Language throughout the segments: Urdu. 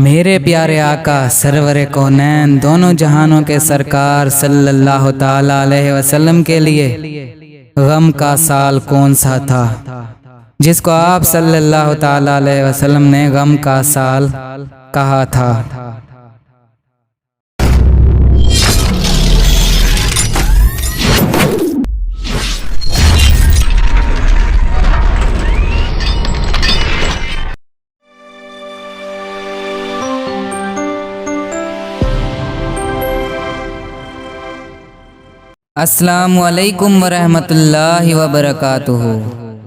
میرے پیارے آقا سرور کونین دونوں جہانوں کے سرکار صلی اللہ تعالی علیہ وسلم کے لیے غم کا سال کون سا تھا جس کو آپ صلی اللہ تعالی علیہ وسلم نے غم کا سال کہا تھا؟ السلام علیکم ورحمۃ اللہ وبرکاتہ۔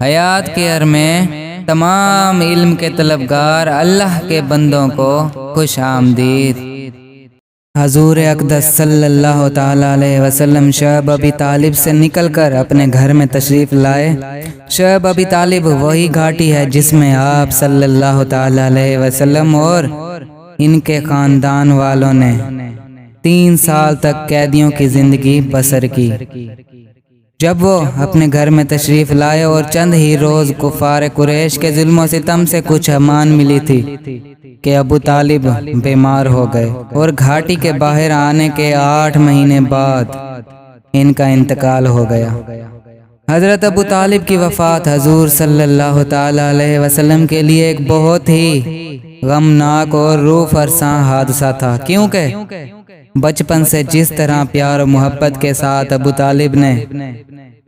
حیات کے عر میں تمام علم کے طلبگار اللہ کے بندوں کو خوش آمدید۔ حضور اقدس صلی اللہ تعالی علیہ وسلم شعیب ابی طالب سے نکل کر اپنے گھر میں تشریف لائے۔ شعیب ابی طالب وہی گھاٹی ہے جس میں آپ صلی اللہ تعالی علیہ وسلم اور ان کے خاندان والوں نے 3 سال تک قیدیوں کی زندگی بسر کی۔ جب وہ اپنے گھر میں تشریف لائے اور چند ہی روز کفار قریش کے ظلم و ستم سے کچھ امان ملی تھی کہ ابو طالب بیمار ہو گئے اور گھاٹی کے باہر آنے کے 8 مہینے بعد ان کا انتقال ہو گیا۔ حضرت ابو طالب کی وفات حضور صلی اللہ تعالی علیہ وسلم کے لیے ایک بہت ہی غمناک اور روح فرساں حادثہ تھا، کیونکہ بچپن سے جس طرح پیار و محبت کے ساتھ ابو طالب نے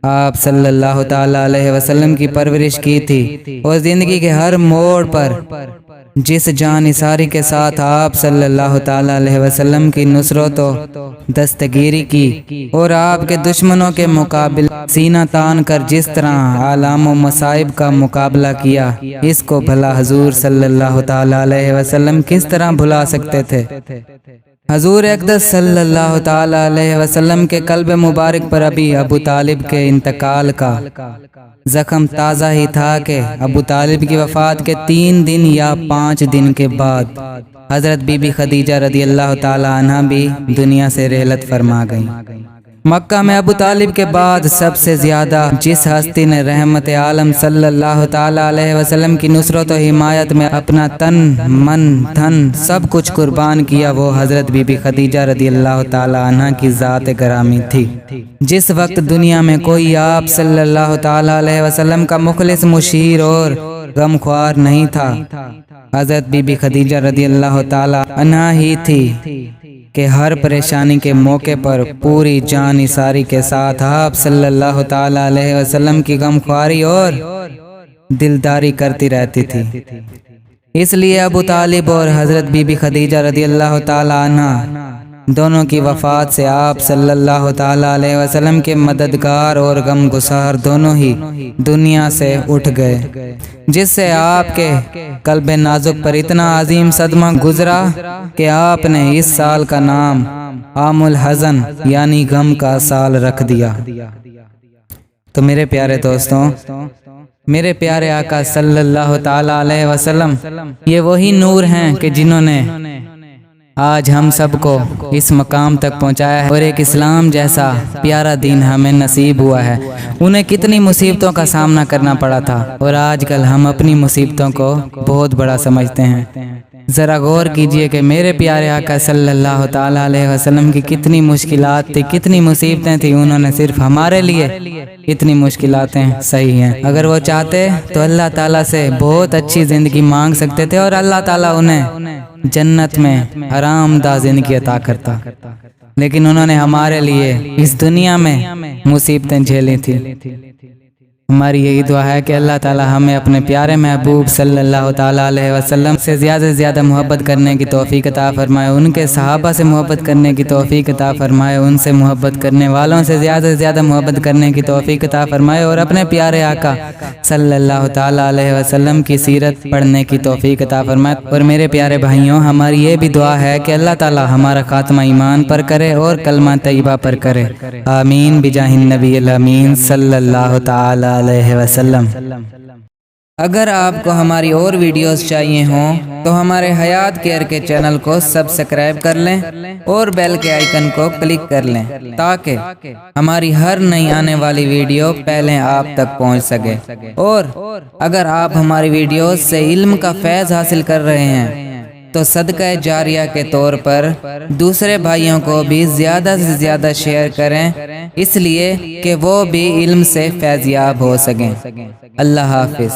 آپ صلی اللہ تعالی علیہ وسلم کی پرورش کی تھی اور زندگی کے ہر موڑ پر جس جانثاری کے ساتھ آپ صلی اللہ تعالی علیہ وسلم کی نصرت و دستگیری کی اور آپ کے دشمنوں کے مقابل سینہ تان کر جس طرح آلام و مصائب کا مقابلہ کیا، اس کو بھلا حضور صلی اللہ تعالی علیہ وسلم کس طرح بھلا سکتے تھے؟ حضور اقدس صلی اللہ تعالی علیہ وسلم کے قلب مبارک پر ابھی ابو طالب کے انتقال کا زخم تازہ ہی تھا کہ ابو طالب کی وفات کے 3 دن یا 5 دن کے بعد حضرت بی بی خدیجہ رضی اللہ تعالی عنہا بھی دنیا سے رحلت فرما گئیں۔ مکہ میں ابو طالب کے بعد سب سے زیادہ جس ہستی نے رحمت عالم صلی اللہ تعالی علیہ وسلم کی نصرت و حمایت میں اپنا تن من دھن سب کچھ قربان کیا، وہ حضرت بی بی خدیجہ رضی اللہ تعالی عنہا کی ذات گرامی تھی۔ جس وقت دنیا میں کوئی آپ صلی اللہ تعالی علیہ وسلم کا مخلص مشیر اور غمخوار نہیں تھا، حضرت بی بی خدیجہ رضی اللہ تعالی عنہا ہی تھی کہ ہر پریشانی کے موقع پر پوری جان نثاری کے ساتھ آپ صلی اللہ تعالی علیہ وسلم کی غمخواری اور دلداری کرتی رہتی تھی۔ اس لیے ابو طالب اور حضرت بی بی خدیجہ رضی اللہ تعالی عنہ دونوں کی وفات سے آپ صلی اللہ تعالی علیہ وسلم کے مددگار اور غم گسار دونوں ہی دنیا سے اٹھ گئے، جس سے آپ کے قلب نازک پر اتنا عظیم صدمہ گزرا کہ آپ نے اس سال کا نام عام الحزن یعنی غم کا سال رکھ دیا۔ تو میرے پیارے دوستوں، میرے پیارے آقا صلی اللہ تعالی علیہ وسلم یہ وہی نور ہیں کہ جنہوں نے آج ہم سب کو اس مقام تک پہنچایا ہے اور ایک اسلام جیسا پیارا دین ہمیں نصیب ہوا ہے۔ انہیں کتنی مصیبتوں کا سامنا کرنا پڑا تھا اور آج کل ہم اپنی مصیبتوں کو بہت بڑا سمجھتے ہیں۔ ذرا غور کیجئے کہ میرے پیارے آقا صلی اللہ تعالی علیہ وسلم کی کتنی مشکلات تھی، کتنی مصیبتیں تھیں، انہوں نے صرف ہمارے لیے اتنی مشکلاتیں صحیح ہیں۔ اگر وہ چاہتے تو اللہ تعالیٰ سے بہت اچھی زندگی مانگ سکتے تھے اور اللہ تعالیٰ انہیں جنت میں آرام دہ زندگی عطا کرتا، لیکن انہوں نے ہمارے لیے اس دنیا میں مصیبتیں جھیلی تھی۔ ہماری یہی دعا ہے کہ اللہ تعالی ہمیں اپنے پیارے محبوب صلی اللہ تعالی علیہ وسلم سے زیادہ سے زیادہ محبت کرنے کی توفیق عطا فرمائے، ان کے صحابہ سے محبت کرنے کی توفیق عطا فرمائے، ان سے محبت کرنے والوں سے زیادہ محبت کرنے کی توفیق عطا فرمائے اور اپنے پیارے آقا صلی اللہ تعالی علیہ وسلم کی سیرت پڑھنے کی توفیق عطا فرمائے۔ اور میرے پیارے بھائیوں، ہماری یہ بھی دعا ہے کہ اللہ تعالی ہمارا خاتمہ ایمان پر کرے اور کلمہ طیبہ پر کرے، آمین بجاہ النبی الامین صلی اللہ تعالی علیہ وسلم۔ اگر آپ کو ہماری اور ویڈیوز چاہیے ہوں تو ہمارے حیات کیئر کے چینل کو سبسکرائب کر لیں اور بیل کے آئیکن کو کلک کر لیں تاکہ ہماری ہر نئی آنے والی ویڈیو پہلے آپ تک پہنچ سکے۔ اور اگر آپ ہماری ویڈیوز سے علم کا فیض حاصل کر رہے ہیں تو صدقہ جاریہ کے طور پر دوسرے بھائیوں کو بھی زیادہ سے زیادہ شیئر کریں، اس لیے کہ وہ بھی علم سے فیض یاب ہو سکیں۔ اللہ حافظ۔